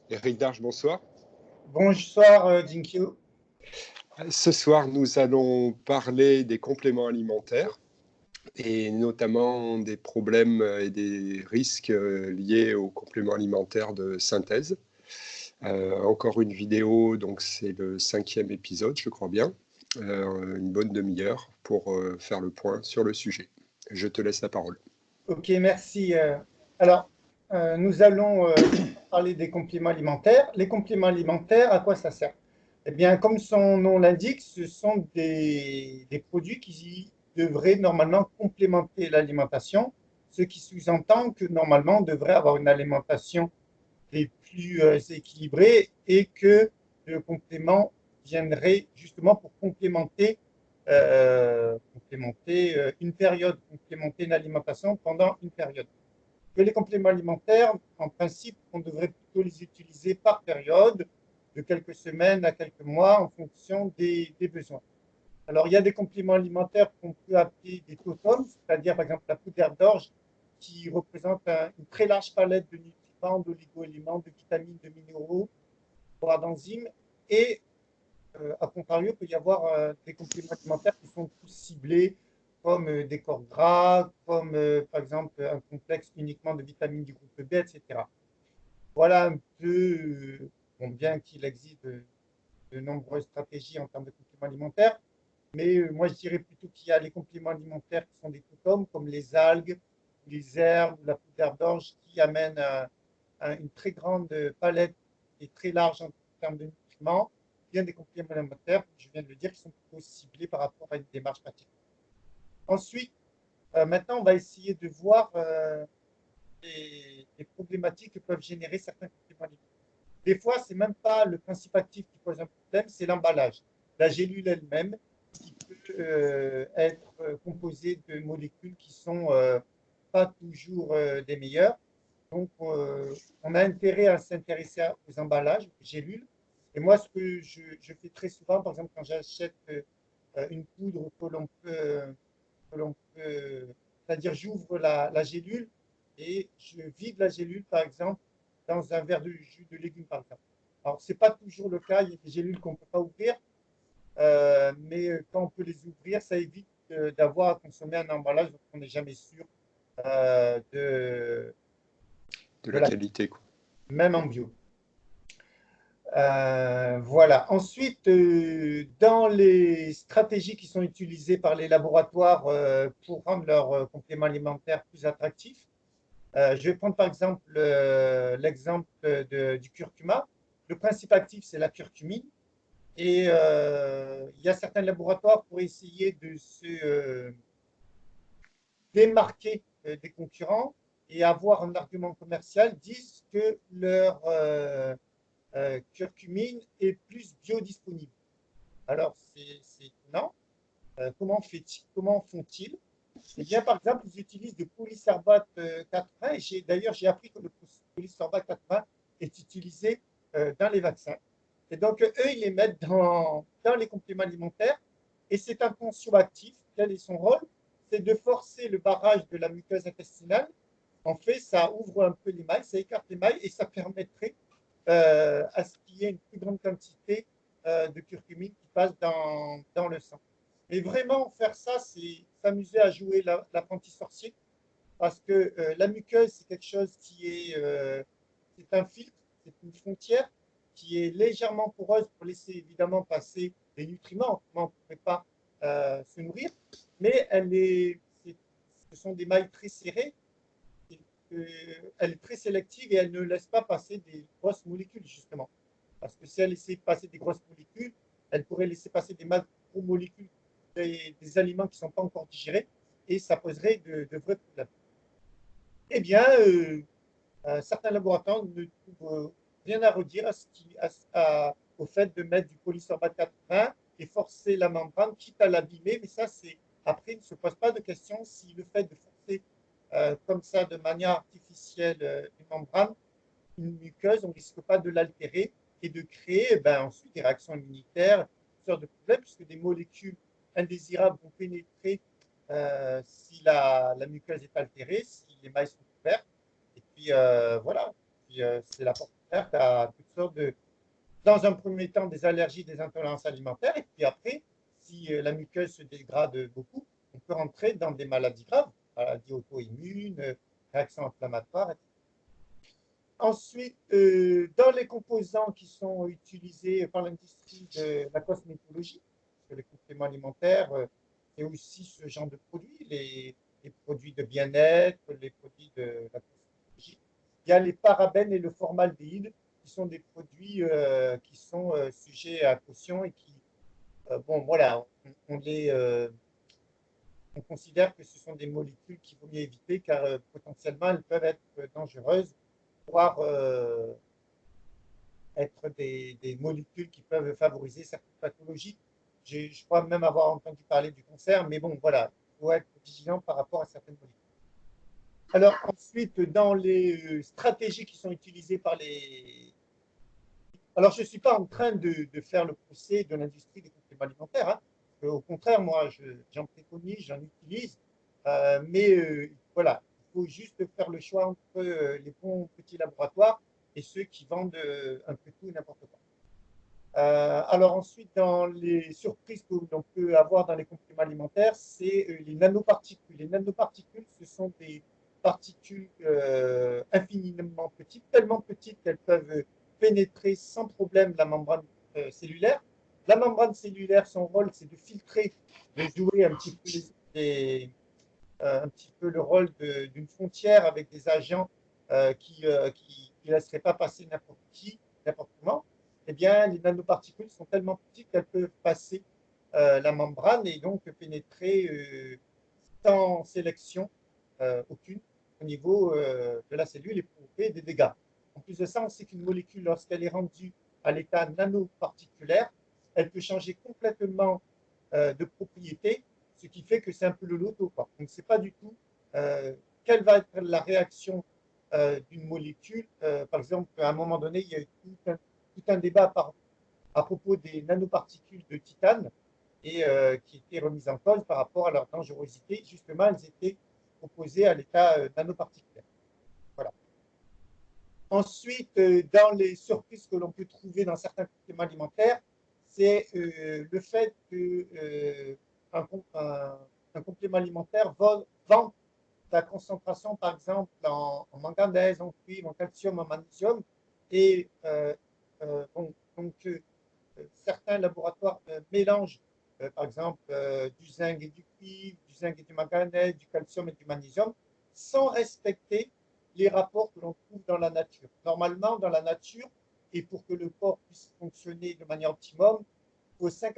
Eric Darche, bonsoir. Bonsoir, Jinkyu. Ce soir, nous allons parler des compléments alimentaires et notamment des problèmes et des risques liés aux compléments alimentaires de synthèse. Encore une vidéo, donc c'est le 5e épisode, je crois bien. Une bonne demi-heure pour faire le point sur le sujet. Je te laisse la parole. Ok, merci. Alors, nous allons parler des compléments alimentaires. Les compléments alimentaires, à quoi ça sert? Eh bien, comme son nom l'indique, ce sont des produits qui devraient normalement complémenter l'alimentation, ce qui sous-entend que normalement, on devrait avoir une alimentation les plus équilibrées et que le complément viendrait justement pour complémenter une période, complémenter une alimentation pendant une période. Que les compléments alimentaires, en principe, on devrait plutôt les utiliser par période, de quelques semaines à quelques mois, en fonction des besoins. Alors, il y a des compléments alimentaires qu'on peut appeler des totems, c'est-à-dire, par exemple, la poudre d'herbe d'orge, qui représente une très large palette de nutriments, d'oligo-éléments, de vitamines, de minéraux, voire d'enzymes. Et à contrario, il peut y avoir des compléments alimentaires qui sont plus ciblés, comme des corps gras, comme par exemple un complexe uniquement de vitamines du groupe B, etc. Voilà un peu, bon, bien qu'il existe de nombreuses stratégies en termes de compléments alimentaires, mais moi je dirais plutôt qu'il y a les compléments alimentaires qui sont des totems, comme les algues, les herbes, la poudre d'herbe d'orge, qui amènent une très grande palette et très large en termes de nutriments, bien des compléments alimentaires, je viens de le dire, qui sont plutôt ciblés par rapport à une démarche pratique. Ensuite, maintenant, on va essayer de voir les problématiques que peuvent générer certains compléments alimentaires. Des fois, ce n'est même pas le principe actif qui pose un problème, c'est l'emballage. La gélule elle-même qui peut être composée de molécules qui ne sont pas toujours des meilleures. Donc, on a intérêt à s'intéresser aux emballages, aux gélules. Et moi, ce que je fais très souvent, par exemple, quand j'achète une poudre c'est-à-dire j'ouvre la gélule et je vide la gélule, par exemple, dans un verre de jus de légumes, par exemple. Alors, ce n'est pas toujours le cas, il y a des gélules qu'on ne peut pas ouvrir, mais quand on peut les ouvrir, ça évite d'avoir à consommer un emballage dont on n'est jamais sûr euh, de, De de la la qualité, quoi. même en bio. Voilà. Ensuite, dans les stratégies qui sont utilisées par les laboratoires pour rendre leurs compléments alimentaires plus attractifs, je vais prendre par exemple l'exemple du curcuma. Le principe actif, c'est la curcumine. Et il y a certains laboratoires pour essayer de se démarquer des concurrents et avoir un argument commercial, disent que leur curcumine est plus biodisponible. Alors, c'est étonnant. Comment font-ils? Eh bien, par exemple, ils utilisent du polysorbate 80. Et d'ailleurs, j'ai appris que le polysorbate 80 est utilisé dans les vaccins. Et donc, eux, ils les mettent dans les compléments alimentaires. Et c'est un tensioactif. Quel est son rôle? C'est de forcer le barrage de la muqueuse intestinale. En fait, ça ouvre un peu l'émail, ça écarte l'émail et ça permettrait à ce qu'il y ait une plus grande quantité de curcumine qui passe dans le sang. Mais vraiment, faire ça, c'est s'amuser à jouer l'apprenti sorcier, parce que la muqueuse, c'est quelque chose c'est un filtre, c'est une frontière qui est légèrement poreuse pour laisser évidemment passer les nutriments. On ne pourrait pas se nourrir, mais ce sont des mailles très serrées. Elle est très sélective et elle ne laisse pas passer des grosses molécules, justement. Parce que si elle laissait passer des grosses molécules, elle pourrait laisser passer des macromolécules, des aliments qui ne sont pas encore digérés, et ça poserait de vrais problèmes. Eh bien, certains laboratoires ne trouvent rien à redire au fait de mettre du polysorbate 80 et forcer la membrane, quitte à l'abîmer, mais ça, c'est après, il ne se pose pas de question si le fait de forcer comme ça de manière artificielle une membrane, une muqueuse, on ne risque pas de l'altérer et de créer ensuite des réactions immunitaires, toutes sortes de problèmes, puisque des molécules indésirables vont pénétrer si la muqueuse est altérée, si les mailles sont ouvertes. Et puis voilà, c'est la porte Tu as toutes sortes de, dans un premier temps, des allergies, des intolérances alimentaires, et puis après, si la muqueuse se dégrade beaucoup, on peut rentrer dans des maladies graves, maladies auto-immunes, réactions inflammatoires, etc. Ensuite, dans les composants qui sont utilisés par l'industrie de la cosmétologie, parce que les compléments alimentaires, c'est aussi ce genre de produits, les produits de bien-être, les produits de la cosmétologie. Il y a les parabènes et le formaldéhyde, qui sont des produits qui sont sujets à caution et qui, bon, voilà, on considère que ce sont des molécules qu'il vaut mieux éviter car potentiellement elles peuvent être dangereuses, voire être des molécules qui peuvent favoriser certaines pathologies. Je crois même avoir entendu parler du cancer, mais bon, voilà, il faut être vigilant par rapport à certaines molécules. Alors ensuite, dans les stratégies qui sont utilisées par les... Alors je ne suis pas en train de faire le procès de l'industrie des compléments alimentaires. Hein. Au contraire, moi, j'en préconise, j'en utilise. Mais voilà, il faut juste faire le choix entre les bons petits laboratoires et ceux qui vendent un peu tout et n'importe quoi. Alors ensuite, dans les surprises que l'on peut avoir dans les compléments alimentaires, c'est les nanoparticules. Les nanoparticules, ce sont des particules infiniment petites, tellement petites qu'elles peuvent pénétrer sans problème la membrane cellulaire. La membrane cellulaire, son rôle, c'est de filtrer, de jouer un petit peu, un petit peu le rôle d'une frontière avec des agents qui ne laisseraient pas passer n'importe qui, n'importe comment. Eh bien, les nanoparticules sont tellement petites qu'elles peuvent passer la membrane et donc pénétrer sans sélection aucune au niveau de la cellule et provoquer des dégâts. En plus de ça, on sait qu'une molécule, lorsqu'elle est rendue à l'état nanoparticulaire, elle peut changer complètement de propriété, ce qui fait que c'est un peu le loto. Quoi. On ne sait pas du tout quelle va être la réaction d'une molécule. Par exemple, à un moment donné, il y a eu tout un débat à propos des nanoparticules de titane et qui étaient remises en cause par rapport à leur dangerosité. Justement, elles étaient proposées à l'état nanoparticulaire. Voilà. Ensuite, dans les surprises que l'on peut trouver dans certains compléments alimentaires, c'est le fait qu'un complément alimentaire vend la concentration, par exemple, en manganèse, en cuivre, en calcium, en magnésium. Et bon, donc, certains laboratoires mélangent, par exemple, du zinc et du cuivre, du zinc et du manganèse, du calcium et du magnésium, sans respecter les rapports que l'on trouve dans la nature. Normalement, dans la nature, et pour que le corps puisse fonctionner de manière optimum, il faut 5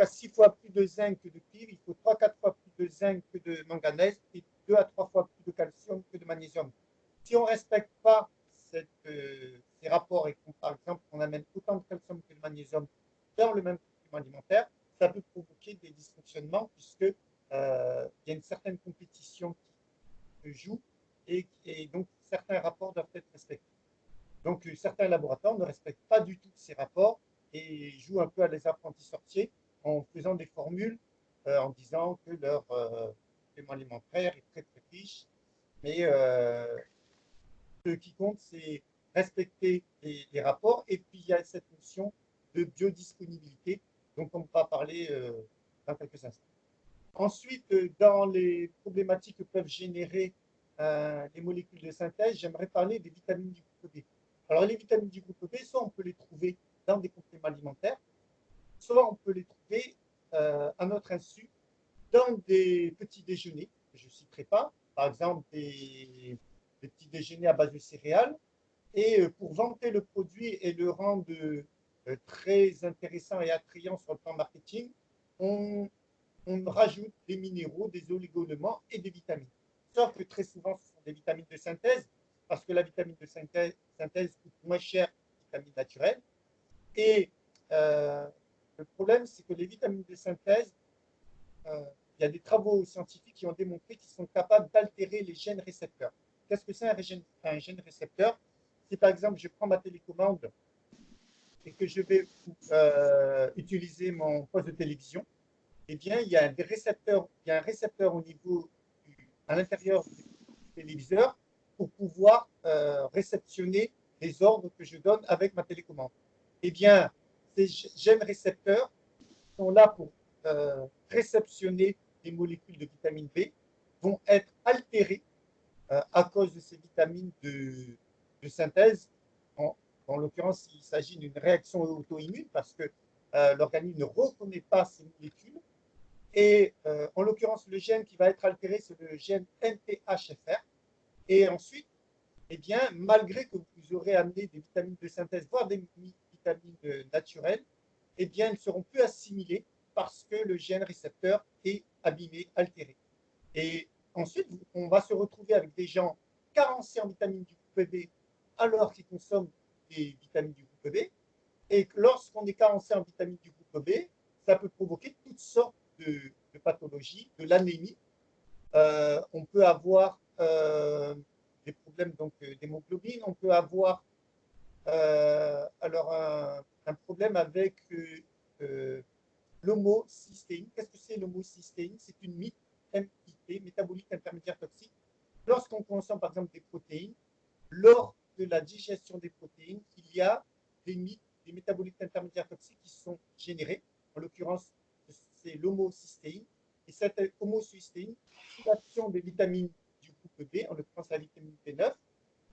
à 6 fois plus de zinc que de cuivre, il faut 3 à 4 fois plus de zinc que de manganèse et 2 à 3 fois plus de calcium que de magnésium. Si on ne respecte pas ces rapports et qu'on, par exemple, on amène autant de calcium que de magnésium dans le même complément alimentaire, ça peut provoquer des dysfonctionnements puisque il y a une certaine compétition qui se joue et donc certains rapports doivent être respectés. Donc certains laboratoires ne respectent pas du tout ces rapports et jouent un peu à les apprentis sorciers en faisant des formules en disant que leur complément alimentaire est très très riche, mais ce qui compte, c'est respecter les rapports. Et puis, il y a cette notion de biodisponibilité dont on va parler dans quelques instants. Ensuite, dans les problématiques que peuvent générer les molécules de synthèse, j'aimerais parler des vitamines du groupe B. Alors, les vitamines du groupe B, soit on peut les trouver dans des compléments alimentaires, soit on peut les trouver à notre insu dans des petits déjeuners, que je ne citerai pas, par exemple des petits déjeuners à base de céréales. Et pour vanter le produit et le rendre très intéressant et attrayant sur le plan marketing, on rajoute des minéraux, des oligo-éléments et des vitamines. Sauf que très souvent, ce sont des vitamines de synthèse, parce que la vitamine de synthèse coûte moins cher que les vitamines naturelles. Et le problème, c'est que les vitamines de synthèse, il y a des travaux scientifiques qui ont démontré qu'ils sont capables d'altérer les gènes récepteurs. Qu'est-ce que c'est un gène récepteur? Si par exemple je prends ma télécommande et que je vais utiliser mon poste de télévision, eh bien il y a un récepteur au niveau à l'intérieur du téléviseur pour pouvoir réceptionner les ordres que je donne avec ma télécommande. Eh bien, ces gènes récepteurs sont là pour réceptionner les molécules de vitamine B, vont être altérées à cause de ces vitamines de synthèse. En l'occurrence, il s'agit d'une réaction auto-immune parce que l'organisme ne reconnaît pas ces molécules. Et en l'occurrence, le gène qui va être altéré, c'est le gène MTHFR. Et ensuite, eh bien, malgré que vous aurez amené des vitamines de synthèse, voire des vitamines naturelles, eh bien, elles ne seront plus assimilées parce que le gène récepteur est abîmé, altéré. Et ensuite, on va se retrouver avec des gens carencés en vitamines du groupe B alors qu'ils consomment des vitamines du groupe B. Et lorsqu'on est carencé en vitamines du groupe B, ça peut provoquer toutes sortes de pathologies, de l'anémie. On peut avoir des problèmes d'hémoglobine, on peut avoir alors un problème avec l'homocystéine. Qu'est-ce que c'est l'homocystéine? C'est une MIT, MIT, métabolique intermédiaire toxique. Lorsqu'on consomme par exemple des protéines, lors de la digestion des protéines, il y a des MIT, des métabolites intermédiaires toxiques qui sont générés. En l'occurrence, c'est l'homocystéine. Et cette homocystéine, sous l'action des vitamines du groupe B, en l'occurrence la vitamine B9,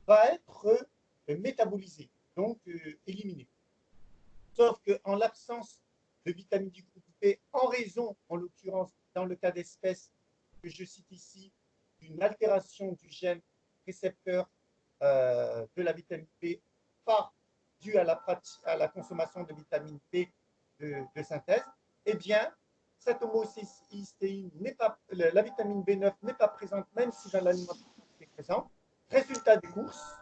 va être métabolisée, donc éliminée. Sauf qu'en l'absence de vitamines du groupe B, en raison, en l'occurrence, dans le cas d'espèce que je cite ici, d'une altération du gène récepteur de la vitamine B, pas due à la consommation de vitamine B de synthèse, eh bien, cette homocystéine n'est pas, la vitamine B9 n'est pas présente, même si dans l'alimentation elle est présente. Résultat des courses,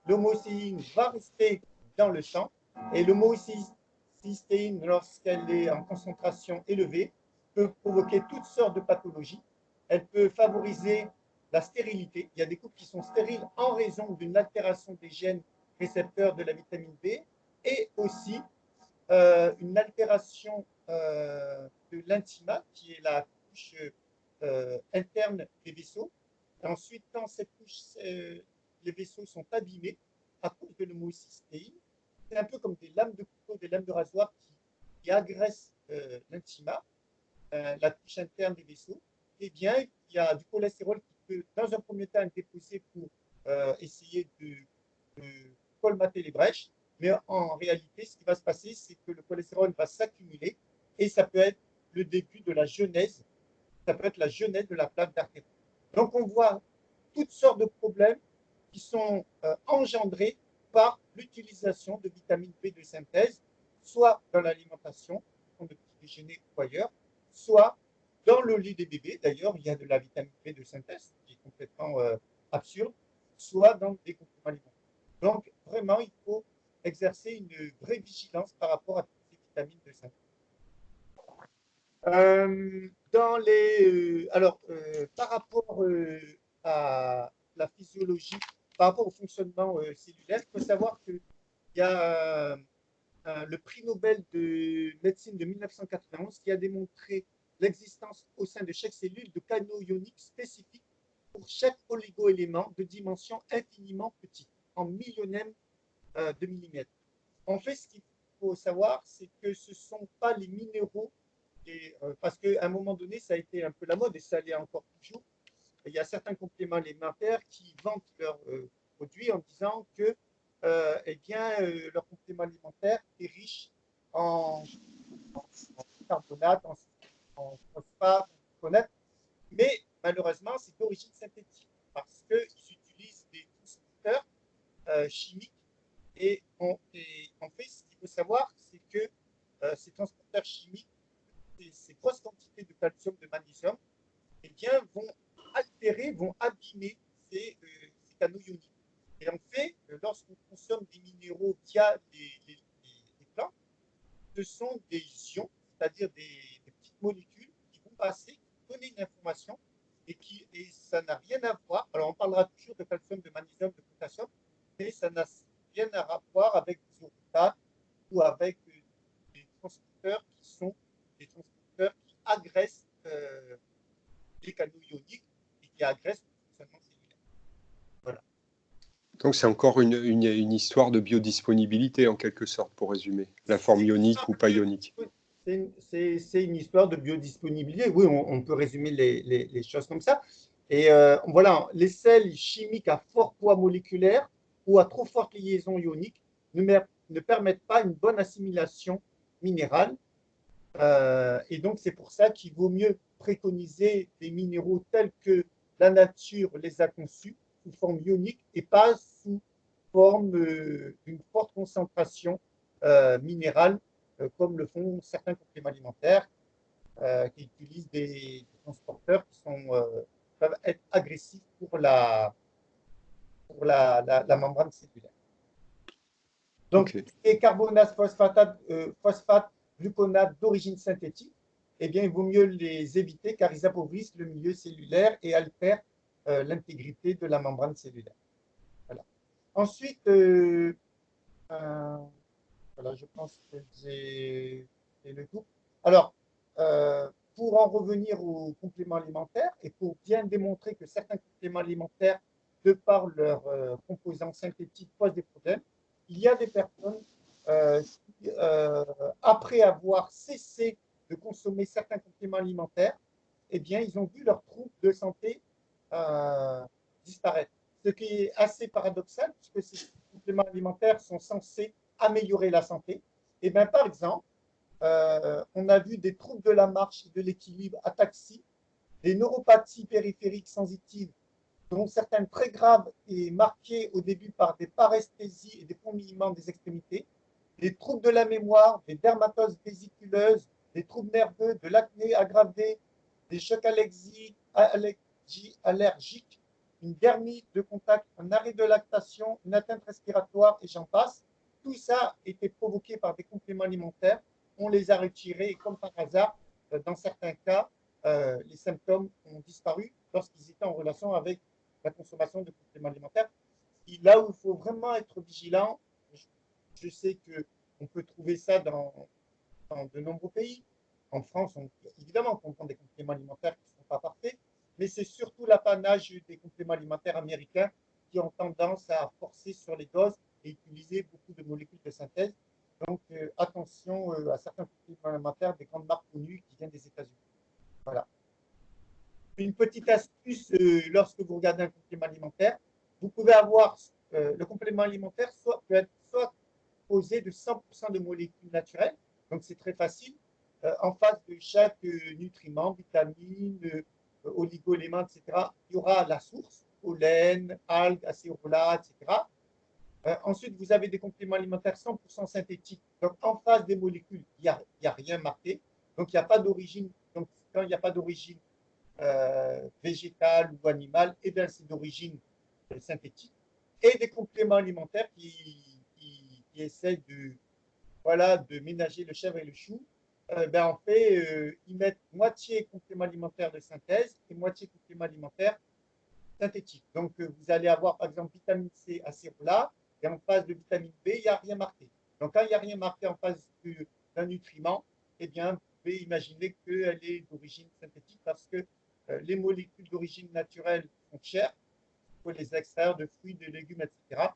l'homocystéine va rester dans le sang et l'homocystéine, lorsqu'elle est en concentration élevée, peut provoquer toutes sortes de pathologies. Elle peut favoriser la stérilité. Il y a des couples qui sont stériles en raison d'une altération des gènes récepteurs de la vitamine B et aussi une altération de l'intima, qui est la couche interne des vaisseaux. Et ensuite, quand cette couche, les vaisseaux sont abîmés à cause de l'homocystéine, c'est un peu comme des lames de couteau, des lames de rasoir qui agressent l'intima, la couche interne des vaisseaux. Eh bien, il y a du cholestérol qui peut, dans un premier temps, être déposé pour essayer de colmater les brèches. Mais en réalité, ce qui va se passer, c'est que le cholestérol va s'accumuler et ça peut être le début de la genèse, ça peut être la genèse de la plaque d'artère. Donc, on voit toutes sortes de problèmes qui sont engendrés par l'utilisation de vitamine B de synthèse, soit dans l'alimentation, de petit déjeuner ou ailleurs, soit dans le lait des bébés. D'ailleurs, il y a de la vitamine B de synthèse qui est complètement absurde, soit dans des compléments alimentaires. Donc, vraiment, il faut exercer une vraie vigilance par rapport à toutes ces vitamines de synthèse. Par rapport à la physiologie, par rapport au fonctionnement cellulaire, il faut savoir qu'il y a le prix Nobel de médecine de 1991 qui a démontré l'existence au sein de chaque cellule de canaux ioniques spécifiques pour chaque oligoélément de dimension infiniment petite, en millionième de millimètre. En fait, ce qu'il faut savoir, c'est que ce ne sont pas les minéraux, parce qu'à un moment donné, ça a été un peu la mode et ça l'est encore toujours. Il y a certains compléments alimentaires qui vantent leurs produits en disant que eh bien, leur complément alimentaire est riche en, en carbonate, en phosphate, en gluconate, mais malheureusement, c'est d'origine synthétique parce qu'ils utilisent des constructeurs chimiques et en fait, ce qu'il faut savoir, c'est que ces transporteurs chimiques, ces grosses quantités de calcium, de magnésium, eh bien, vont altérer, vont abîmer ces canaux ioniques. Et en fait, lorsqu'on consomme des minéraux via les plantes, ce sont des ions, c'est-à-dire des petites molécules qui vont passer, qui vont donner une information et ça n'a rien à voir. Alors, on parlera toujours de calcium, de magnésium, de potassium, mais ça n'a rien à voir avec des orotates ou avec des transcripteurs qui sont des transcripteurs qui agressent les canaux ioniques et qui agressent le fonctionnement cellulaire. Voilà. Donc c'est encore une histoire de biodisponibilité en quelque sorte, pour résumer, la forme ionique ou pas ionique. C'est une histoire de biodisponibilité. Oui, on peut résumer les choses comme ça. Et voilà, les sels chimiques à fort poids moléculaire ou à trop forte liaison ionique ne permettent pas une bonne assimilation minérale. Et donc, c'est pour ça qu'il vaut mieux préconiser des minéraux tels que la nature les a conçus, sous forme ionique, et pas sous forme d'une forte concentration minérale, comme le font certains compléments alimentaires qui utilisent des transporteurs qui peuvent être agressifs pour la membrane cellulaire. Donc, Ok. les carbonates, phosphates, gluconates d'origine synthétique, eh bien, il vaut mieux les éviter car ils appauvrissent le milieu cellulaire et altèrent l'intégrité de la membrane cellulaire. Voilà. Ensuite, voilà, je pense que j'ai fait le tour. Alors, pour en revenir aux compléments alimentaires et pour bien démontrer que certains compléments alimentaires, de par leurs composants synthétiques, posent des problèmes, il y a des personnes qui, après avoir cessé de consommer certains compléments alimentaires, eh bien, ils ont vu leurs troubles de santé euh, disparaître. Ce qui est assez paradoxal, puisque ces compléments alimentaires sont censés améliorer la santé. Et bien, par exemple, on a vu des troubles de la marche et de l'équilibre, ataxie, des neuropathies périphériques sensitives, dont certaines très graves et marquées au début par des paresthésies et des fourmillements des extrémités, des troubles de la mémoire, des dermatoses vésiculeuses, des troubles nerveux, de l'acné aggravé, des chocs allergiques, une dermite de contact, un arrêt de lactation, une atteinte respiratoire et j'en passe. Tout ça était provoqué par des compléments alimentaires. On les a retirés et comme par hasard, dans certains cas, les symptômes ont disparu lorsqu'ils étaient en relation avec la consommation de compléments alimentaires. Et là où il faut vraiment être vigilant, je sais qu'on peut trouver ça dans de nombreux pays. En France, évidemment, on prend des compléments alimentaires qui ne sont pas parfaits, mais c'est surtout l'apanage des compléments alimentaires américains qui ont tendance à forcer sur les doses et utiliser beaucoup de molécules de synthèse. Donc, attention à certains compléments alimentaires des grandes marques connues qui viennent des États-Unis. Voilà. Une petite astuce lorsque vous regardez un complément alimentaire, vous pouvez avoir le complément alimentaire peut être soit composé de 100% de molécules naturelles, donc c'est très facile. En face de chaque nutriment, vitamine, oligo-éléments, etc., il y aura la source, pollen, algues, acérola, etc. Ensuite, vous avez des compléments alimentaires 100% synthétiques. Donc, en face des molécules, il n'y a rien marqué. Donc, il n'y a pas d'origine. Donc, quand il n'y a pas d'origine végétale ou animale, et bien c'est d'origine synthétique. Et des compléments alimentaires qui essaient voilà, de ménager le chèvre et le chou. Ben, en fait, ils mettent moitié complément alimentaire de synthèse et moitié complément alimentaire synthétique. Donc, vous allez avoir, par exemple, vitamine C acérola, et en face de vitamine B, il n'y a rien marqué. Donc, quand il n'y a rien marqué en face d'un nutriment, eh bien, vous pouvez imaginer qu'elle est d'origine synthétique parce que les molécules d'origine naturelle sont chères. Il faut les extraire de fruits, de légumes, etc.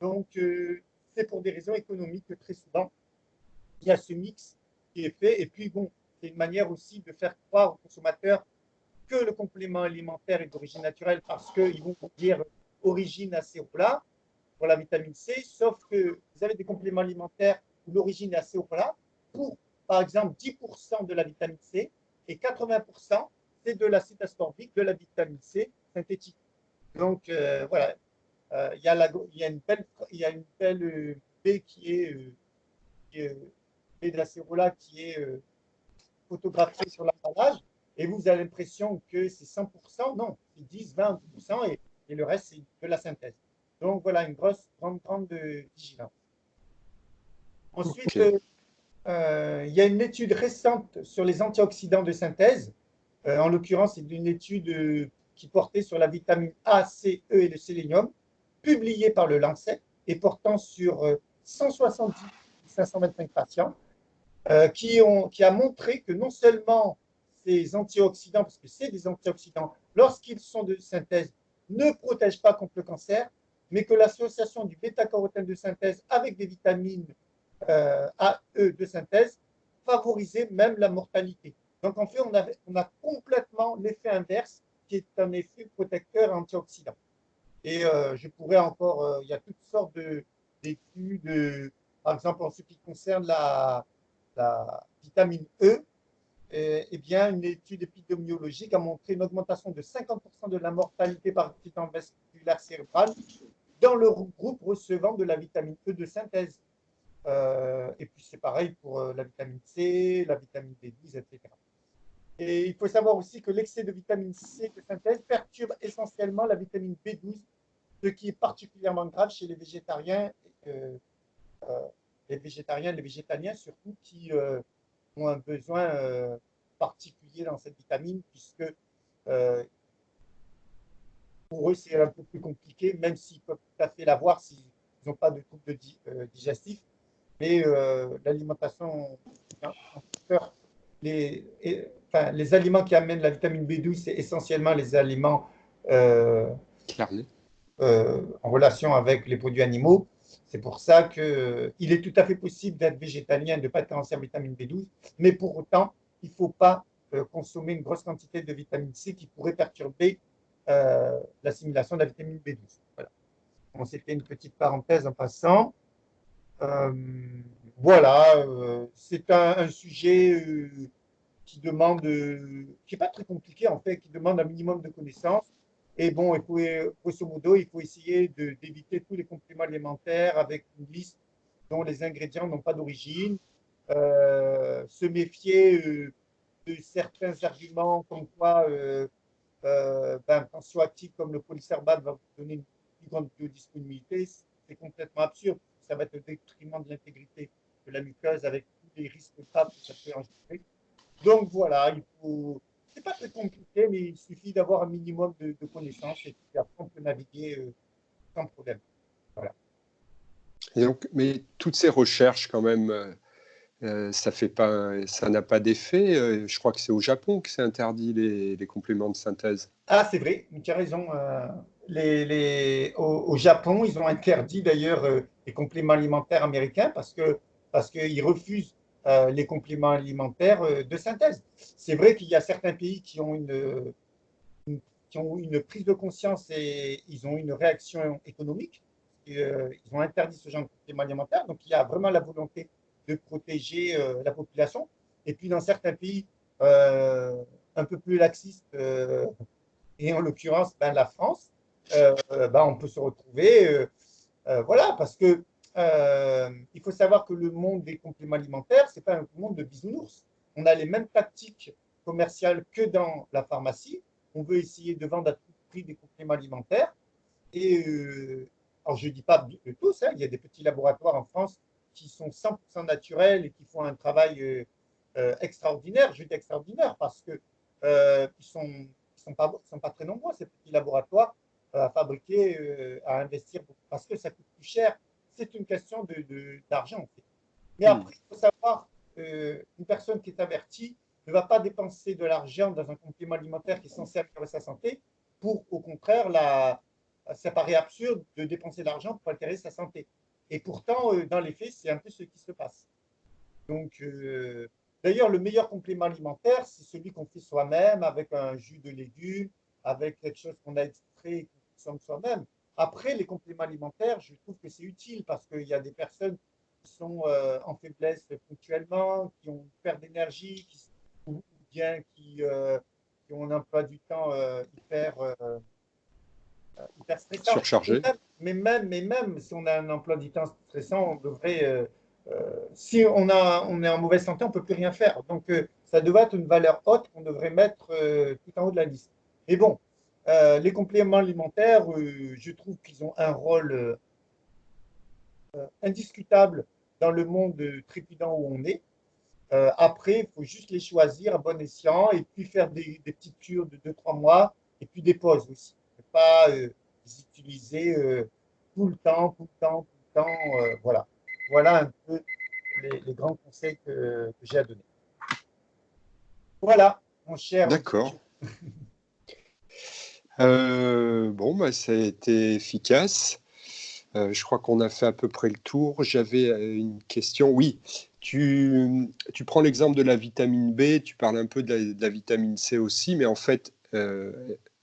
Donc, c'est pour des raisons économiques que très souvent, il y a ce mix qui est fait. Et puis, bon, c'est une manière aussi de faire croire aux consommateurs que le complément alimentaire est d'origine naturelle parce qu'ils vont dire origine acérola pour la vitamine C, sauf que vous avez des compléments alimentaires où l'origine est acérola pour, par exemple, 10% de la vitamine C et 80% c'est de l'acide ascorbique, de la vitamine C synthétique. Donc, voilà, il y a une belle baie qui est baie de l'acérola qui est photographiée sur l'emballage et vous avez l'impression que c'est 100%, non, c'est 10, 20% et le reste, c'est de la synthèse. Donc voilà, une grande vigilance. Ensuite, Ok. il y a une étude récente sur les antioxydants de synthèse. En l'occurrence, c'est une étude qui portait sur la vitamine A, C, E et le sélénium, publiée par le Lancet et portant sur 170 525 patients, qui a montré que non seulement ces antioxydants, parce que c'est des antioxydants, lorsqu'ils sont de synthèse, ne protègent pas contre le cancer, mais que l'association du bêta-carotène de synthèse avec des vitamines A, E de synthèse favorisait même la mortalité. Donc en fait, on a complètement l'effet inverse, qui est un effet protecteur antioxydant. Et je pourrais encore, il y a toutes sortes d'études, par exemple en ce qui concerne la vitamine E, eh bien, une étude épidémiologique a montré une augmentation de 50% de la mortalité par accident vasculaire cérébral dans le groupe recevant de la vitamine E de synthèse. Et puis c'est pareil pour la vitamine C, la vitamine B12, etc. Et il faut savoir aussi que l'excès de vitamine C de synthèse perturbe essentiellement la vitamine B12, ce qui est particulièrement grave chez les végétaliens surtout, qui ont un besoin particulier dans cette vitamine, puisque euh, pour eux, c'est un peu plus compliqué, même s'ils peuvent tout à fait l'avoir s'ils n'ont pas de troubles digestifs. Mais l'alimentation, les aliments qui amènent la vitamine B12, c'est essentiellement les aliments euh, Clairement. en relation avec les produits animaux. C'est pour ça qu'il est tout à fait possible d'être végétalien et de ne pas être carencé en vitamine B12, mais pour autant, il ne faut pas consommer une grosse quantité de vitamine C qui pourrait perturber l'assimilation de la vitamine B12. Voilà. Bon, c'était une petite parenthèse en passant. Euh, voilà, c'est un sujet qui demande, qui n'est pas très compliqué en fait, qui demande un minimum de connaissances. Et bon, il faut, grosso modo, il faut essayer d'éviter tous les compléments alimentaires avec une liste dont les ingrédients n'ont pas d'origine, se méfier de certains arguments comme quoi un tensioactif comme le polysorbate va vous donner une plus grande biodisponibilité. C'est complètement absurde. Ça va être au détriment de l'intégrité de la muqueuse avec tous les risques graves que ça peut engendrer. Donc voilà, il faut. C'est pas très compliqué, mais il suffit d'avoir un minimum de connaissances et puis après on peut naviguer sans problème. Voilà. Et donc, mais toutes ces recherches, quand même, ça n'a pas d'effet. Je crois que c'est au Japon que c'est interdit les compléments de synthèse. Ah, c'est vrai, tu as raison. Au Japon, ils ont interdit d'ailleurs les compléments alimentaires américains parce qu'ils refusent les compléments alimentaires de synthèse. C'est vrai qu'il y a certains pays qui ont une prise de conscience et ils ont une réaction économique. Ils ont interdit ce genre de compléments alimentaires. Donc, il y a vraiment la volonté de protéger la population. Et puis, dans certains pays un peu plus laxistes, et en l'occurrence la France, on peut se retrouver, voilà, parce que il faut savoir que le monde des compléments alimentaires, c'est pas un monde de bisounours. On a les mêmes tactiques commerciales que dans la pharmacie. On veut essayer de vendre à tout prix des compléments alimentaires. Et alors je ne dis pas de tous, hein, il y a des petits laboratoires en France qui sont 100% naturels et qui font un travail extraordinaire. Je dis extraordinaire parce que sont pas très nombreux, ces petits laboratoires à fabriquer, à investir, parce que ça coûte plus cher. C'est une question d'argent, en fait. Mais après, il faut savoir, une personne qui est avertie ne va pas dépenser de l'argent dans un complément alimentaire qui est censé améliorer sa santé pour, au contraire, ça paraît absurde de dépenser de l'argent pour altérer sa santé. Et pourtant, dans les faits, c'est un peu ce qui se passe. Donc, d'ailleurs, le meilleur complément alimentaire, c'est celui qu'on fait soi-même avec un jus de légumes, avec quelque chose qu'on a extrait et qu'on consomme soi-même. Après, les compléments alimentaires, je trouve que c'est utile parce qu'il y a des personnes qui sont en faiblesse ponctuellement, qui ont une perte d'énergie, ou bien qui ont un emploi du temps hyper stressant. Surchargé. Mais même si on a un emploi du temps stressant, on devrait, si on est en mauvaise santé, on ne peut plus rien faire. Donc, ça devrait être une valeur haute qu'on devrait mettre tout en haut de la liste. Mais bon, les compléments alimentaires, je trouve qu'ils ont un rôle indiscutable dans le monde trépidant où on est. Après, il faut juste les choisir à bon escient et puis faire des petites cures de 2-3 mois et puis des pauses aussi. Ne pas les utiliser tout le temps, tout le temps, tout le temps. Voilà. Voilà un peu les grands conseils que j'ai à donner. Voilà, mon cher. D'accord. Bon, bah, ça a été efficace. Je crois qu'on a fait à peu près le tour. J'avais une question. Oui, tu prends l'exemple de la vitamine B, tu parles un peu de la vitamine C aussi, mais en fait,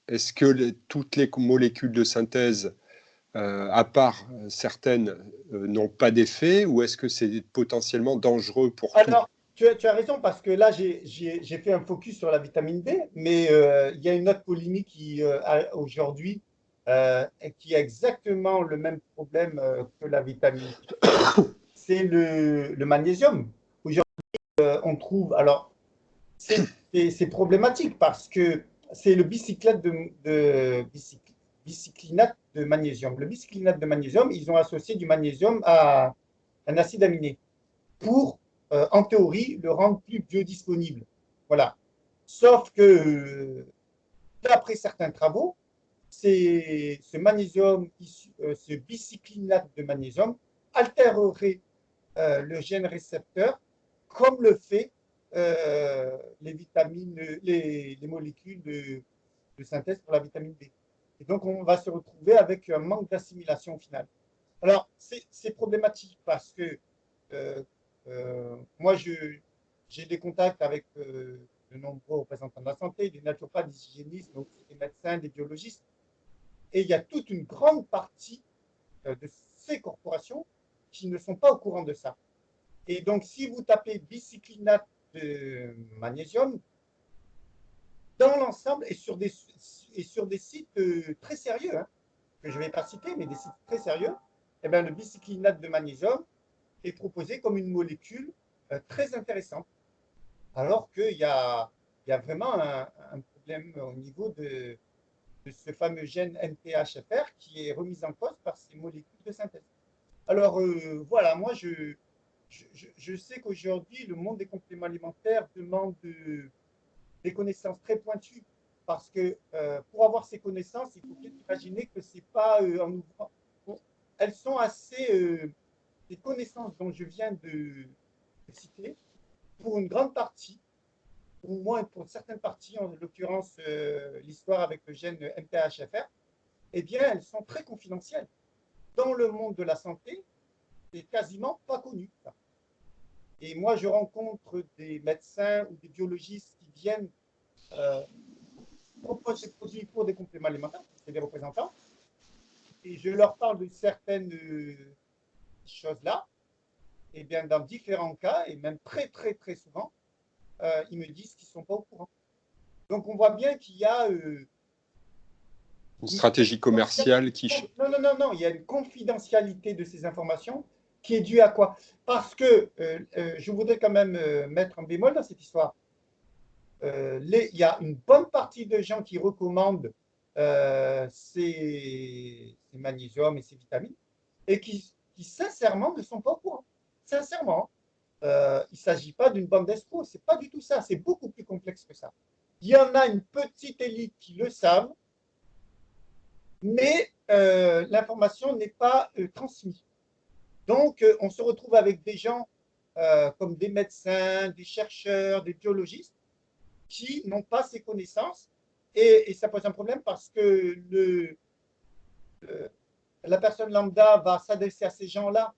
est-ce que toutes les molécules de synthèse, à part certaines, n'ont pas d'effet, ou est-ce que c'est potentiellement dangereux pour tout? Alors, tu as raison, parce que là, j'ai fait un focus sur la vitamine D, mais il y a une autre polémique qui, aujourd'hui, qui a exactement le même problème que la vitamine D, c'est le magnésium. Aujourd'hui, on trouve, alors, c'est problématique parce que c'est le bicyclinate de magnésium. Le bicyclinate de magnésium, ils ont associé du magnésium à un acide aminé pour, en théorie, le rendre plus biodisponible. Voilà. Sauf que, d'après certains travaux, ce magnésium, ce bicyclinate de magnésium, altérerait le gène récepteur comme le fait les vitamines, les molécules de synthèse pour la vitamine D. Et donc, on va se retrouver avec un manque d'assimilation au final. Alors, c'est problématique parce que moi, j'ai des contacts avec de nombreux représentants de la santé, des naturopathes, des hygiénistes, mais aussi des médecins, des biologistes. Et il y a toute une grande partie de ces corporations qui ne sont pas au courant de ça. Et donc, si vous tapez bicyclinate de magnésium, dans l'ensemble et sur des sites très sérieux, hein, que je ne vais pas citer, mais des sites très sérieux, eh bien, le bicyclinate de magnésium est proposé comme une molécule très intéressante, alors il y a vraiment un problème au niveau de ce fameux gène NTHFR qui est remis en cause par ces molécules de synthèse. Alors voilà, moi je sais qu'aujourd'hui, le monde des compléments alimentaires demande des connaissances très pointues, parce que pour avoir ces connaissances, il faut bien imaginer que c'est pas en ouvrant. Bon, elles sont assez. Les connaissances dont je viens de citer, pour une grande partie, ou moins pour certaines parties, en l'occurrence l'histoire avec le gène MTHFR, eh bien, elles sont très confidentielles. Dans le monde de la santé, c'est quasiment pas connu. Et moi, je rencontre des médecins ou des biologistes qui viennent proposer des produits pour des compléments alimentaires, c'est des représentants, et je leur parle de certaines choses-là, et bien dans différents cas, et même très très très souvent, ils me disent qu'ils ne sont pas au courant. Donc on voit bien qu'il y a Une stratégie commerciale qui... non, non, non, non, il y a une confidentialité de ces informations qui est due à quoi? Parce que je voudrais quand même mettre un bémol dans cette histoire. Il y a une bonne partie de gens qui recommandent ces magnésiums et ces vitamines et qui sincèrement ne sont pas au courant. Sincèrement, il ne s'agit pas d'une bande d'escrocs, c'est pas du tout ça, c'est beaucoup plus complexe que ça. Il y en a une petite élite qui le savent, mais l'information n'est pas transmise. Donc, on se retrouve avec des gens comme des médecins, des chercheurs, des biologistes qui n'ont pas ces connaissances, et ça pose un problème parce que la personne lambda va s'adresser à ces gens-là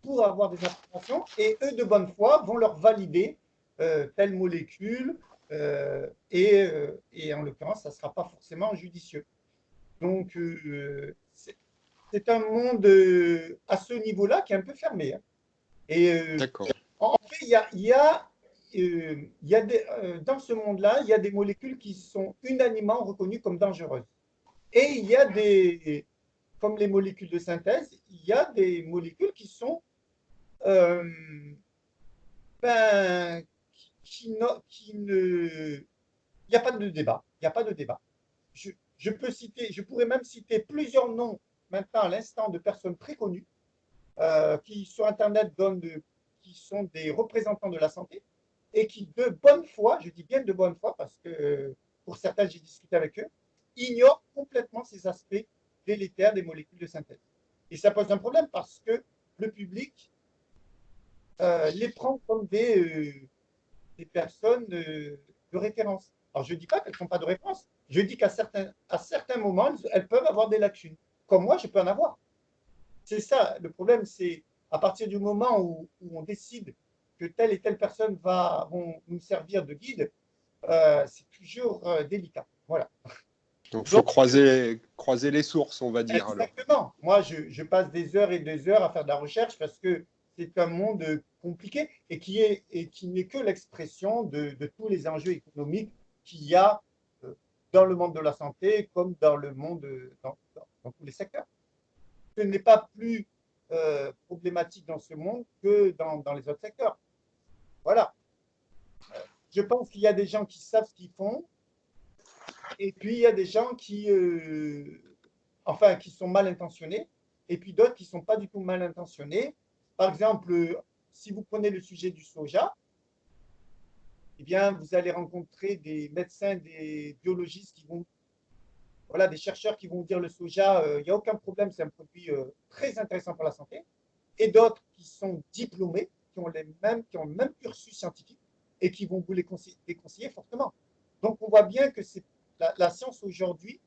pour avoir des informations, et eux, de bonne foi, vont leur valider telle molécule, et en l'occurrence, ça ne sera pas forcément judicieux. Donc, c'est un monde à ce niveau-là qui est un peu fermé. Hein. Et D'accord. en fait, dans ce monde-là, il y a des molécules qui sont unanimement reconnues comme dangereuses. Et il y a comme les molécules de synthèse, il y a des molécules qui sont, euh, ben, qui ne, il n'y a pas de débat. Il n'y a pas de débat. Je pourrais même citer plusieurs noms maintenant à l'instant de personnes très connues qui sur Internet qui sont des représentants de la santé et qui de bonne foi, je dis bien de bonne foi parce que pour certains j'ai discuté avec eux, ignorent complètement ces aspects délétères des molécules de synthèse. Et ça pose un problème parce que le public les prend comme des personnes de référence. Alors je ne dis pas qu'elles ne sont pas de référence, je dis qu'à certains moments, elles peuvent avoir des lacunes. Comme moi, je peux en avoir. C'est ça, le problème, c'est à partir du moment où on décide que telle et telle personne vont nous servir de guide, c'est toujours délicat. Voilà. Donc, il faut Donc, croiser les sources, on va dire, alors. exactement. Moi, je passe des heures et des heures à faire de la recherche parce que c'est un monde compliqué et qui n'est que l'expression de tous les enjeux économiques qu'il y a euh, dans le monde de la santé comme dans le monde, dans tous les secteurs. Ce n'est pas plus problématique dans ce monde que dans les autres secteurs. Voilà. Je pense qu'il y a des gens qui savent ce qu'ils font et puis il y a des gens qui sont mal intentionnés, et puis d'autres qui ne sont pas du tout mal intentionnés. Par exemple, si vous prenez le sujet du soja, eh bien, vous allez rencontrer des médecins, des biologistes des chercheurs qui vont dire le soja, il n'y a aucun problème, c'est un produit très intéressant pour la santé, et d'autres qui sont diplômés, qui ont le même cursus scientifique et qui vont vous les conseiller fortement. Donc, on voit bien que c'est la science aujourd'hui,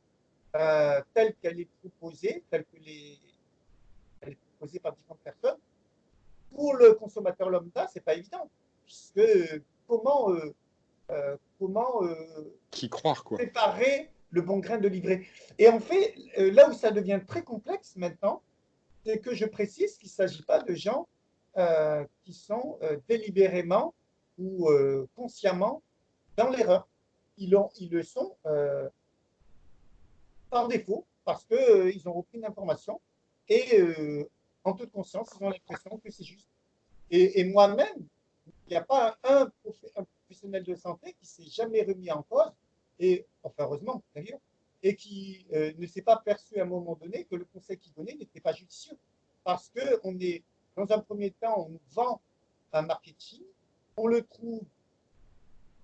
telle qu'elle est proposée, elle est proposée par différentes personnes, pour le consommateur lambda, c'est pas évident, puisque comment Qui croire, quoi. séparer le bon grain de l'ivraie. Et en fait, là où ça devient très complexe maintenant, c'est que je précise qu'il ne s'agit pas de gens qui sont délibérément ou consciemment dans l'erreur. Ils le sont par défaut parce qu'ils ont repris une information et en toute conscience, ils ont l'impression que c'est juste. Et moi-même, il n'y a pas un professionnel de santé qui s'est jamais remis en cause, et enfin heureusement d'ailleurs, et qui ne s'est pas perçu à un moment donné que le conseil qu'il donnait n'était pas judicieux. Parce que on est, dans un premier temps, on nous vend un marketing, on le trouve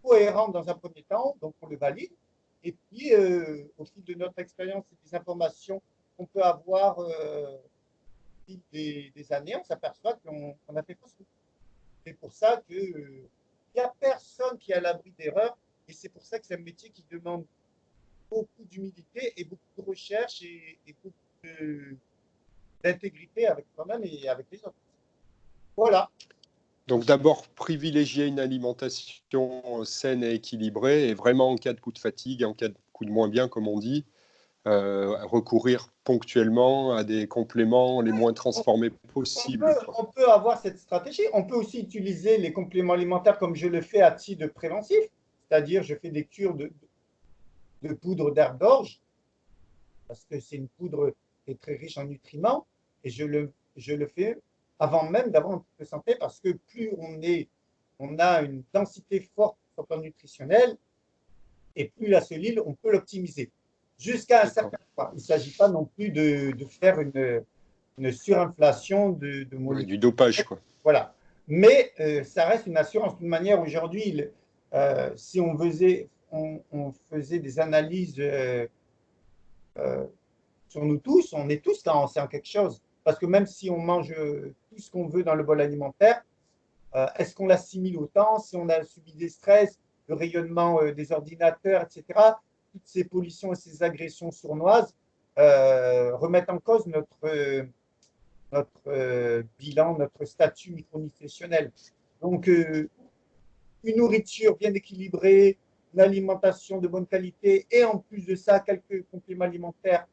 cohérent dans un premier temps, donc on le valide, et puis au fil de notre expérience et des informations qu'on peut avoir au fil des années, on s'aperçoit qu'on a fait fausse route. C'est pour ça qu'il n'y a personne qui est à l'abri d'erreurs. Et c'est pour ça que c'est un métier qui demande beaucoup d'humilité et beaucoup de recherche et beaucoup d'intégrité avec soi-même et avec les autres. Voilà. Donc d'abord, privilégier une alimentation saine et équilibrée, et vraiment en cas de coup de fatigue, en cas de coup de moins bien, comme on dit, recourir ponctuellement à des compléments les moins transformés possibles, quoi. On peut avoir cette stratégie. On peut aussi utiliser les compléments alimentaires comme je le fais à titre préventif. C'est-à-dire, je fais des cures de poudre d'herbe d'orge parce que c'est une poudre qui est très riche en nutriments et je le fais avant même d'avoir un peu de santé parce que plus on a une densité forte sur le plan nutritionnel et plus la cellule, on peut l'optimiser jusqu'à un certain point. Il ne s'agit pas non plus de faire une surinflation de Ouais, molécules. du dopage, quoi. Voilà. Mais ça reste une assurance. D'une manière, aujourd'hui, si on faisait des analyses sur nous tous, on est tous lancés en quelque chose. Parce que même si on mange tout ce qu'on veut dans le bol alimentaire, est-ce qu'on l'assimile autant? Si on a subi des stress, le rayonnement des ordinateurs, etc., toutes ces pollutions et ces agressions sournoises remettent en cause notre bilan, notre statut micronutritionnel. Donc, une nourriture bien équilibrée, une alimentation de bonne qualité et en plus de ça, quelques compléments alimentaires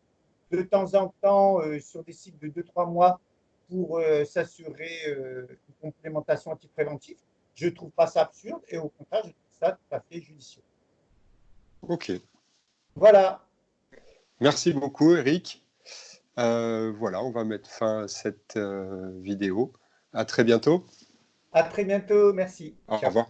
de temps en temps sur des cycles de 2-3 mois pour s'assurer une complémentation antipréventive. Je ne trouve pas ça absurde et au contraire, je trouve ça tout à fait judicieux. Ok. Voilà. Merci beaucoup, Eric. Voilà, on va mettre fin à cette vidéo. À très bientôt. À très bientôt. Merci. Au Ciao. revoir.